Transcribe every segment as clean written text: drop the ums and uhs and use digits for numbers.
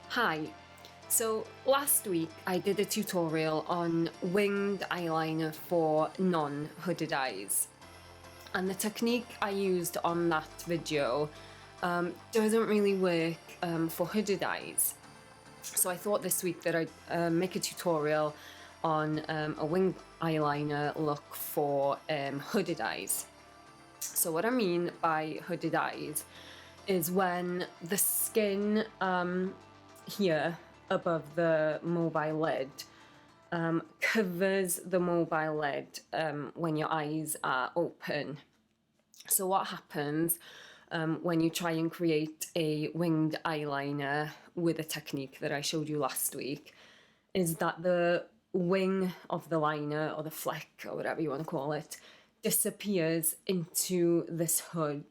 Hi. So last week I did a tutorial on winged eyeliner for non-hooded eyes, and the technique I used on that video doesn't really work for hooded eyes. So I thought this week that I'd make a tutorial on a winged eyeliner look for hooded eyes. So what I mean by hooded eyes is when the skin here above the mobile lid covers the mobile lid when your eyes are open. So what happens when you try and create a winged eyeliner with a technique that I showed you last week is that the wing of the liner, or the fleck, or whatever you want to call it, disappears into this hood.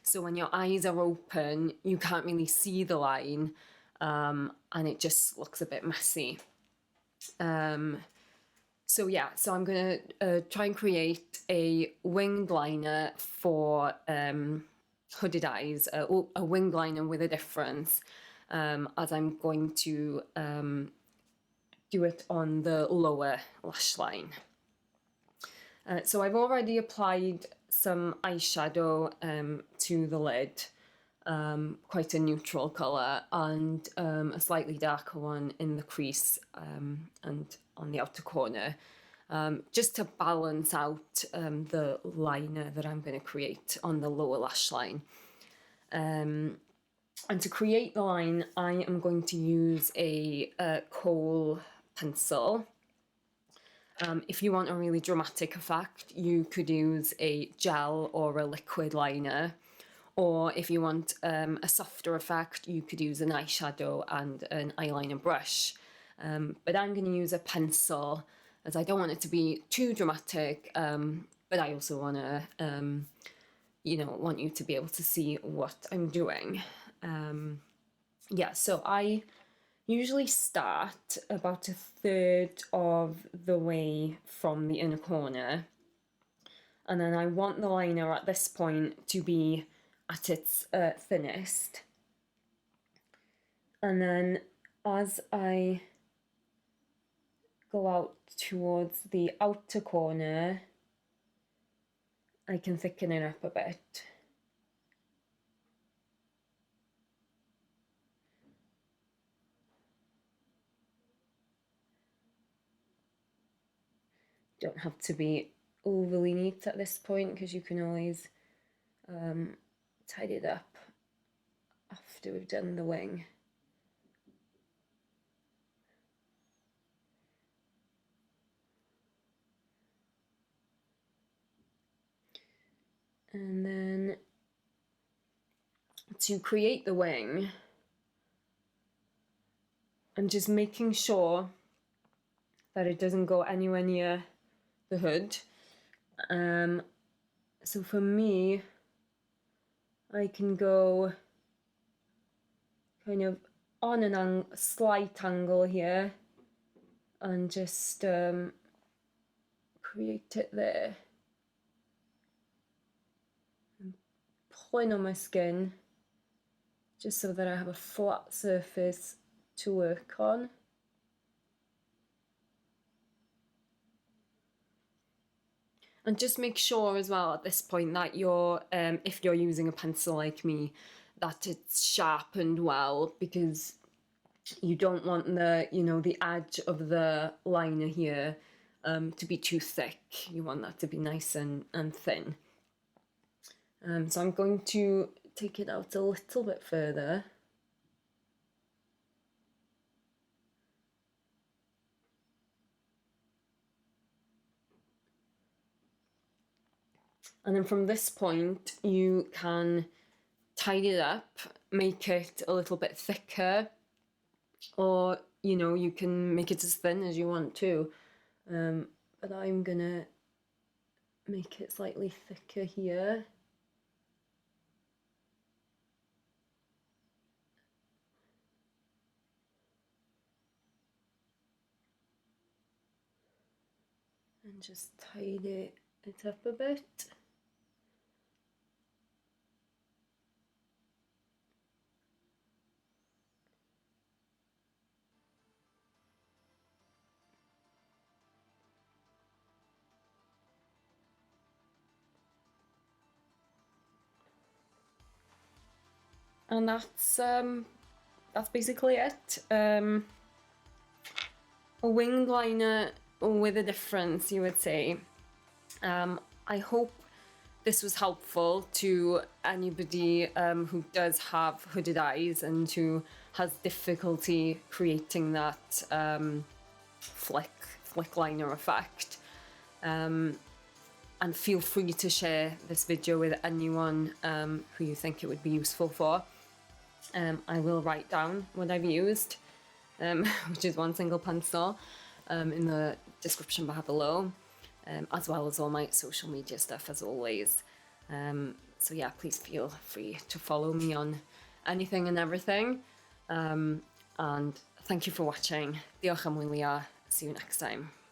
So when your eyes are open, you can't really see the line, and it just looks a bit messy. So I'm gonna try and create a winged liner for hooded eyes, a winged liner with a difference, as I'm going to do it on the lower lash line. So I've already applied some eyeshadow to the lid, quite a neutral colour, and a slightly darker one in the crease and on the outer corner, just to balance out the liner that I'm going to create on the lower lash line. And to create the line, I am going to use a kohl pencil. If you want a really dramatic effect, you could use a gel or a liquid liner. Or if you want a softer effect, you could use an eyeshadow and an eyeliner brush. But I'm going to use a pencil, as I don't want it to be too dramatic, but I also want to, want you to be able to see what I'm doing. So I usually start about a third of the way from the inner corner, and then I want the liner at this point to be at its thinnest. And then as I go out towards the outer corner, I can thicken it up a bit. Don't have to be overly neat at this point, because you can always tidy it up after we've done the wing. And then to create the wing, I'm just making sure that it doesn't go anywhere near the hood. So for me, I can go kind of on a slight angle here and just create it there. And pulling on my skin just so that I have a flat surface to work on. And just make sure as well at this point that you're, if you're using a pencil like me, that it's sharpened well, because you don't want the edge of the liner here to be too thick. You want that to be nice and thin. So I'm going to take it out a little bit further. And then from this point, you can tidy it up, make it a little bit thicker, or, you can make it as thin as you want to. But I'm gonna make it slightly thicker here. And just tidy it up a bit. And that's basically it. A winged liner with a difference, you would say. I hope this was helpful to anybody who does have hooded eyes and who has difficulty creating that flick liner effect. And feel free to share this video with anyone who you think it would be useful for. I will write down what I've used, which is one single pencil, in the description bar below, as well as all my social media stuff as always. So yeah, please feel free to follow me on anything and everything. And thank you for watching. Diolch am wylio. See you next time.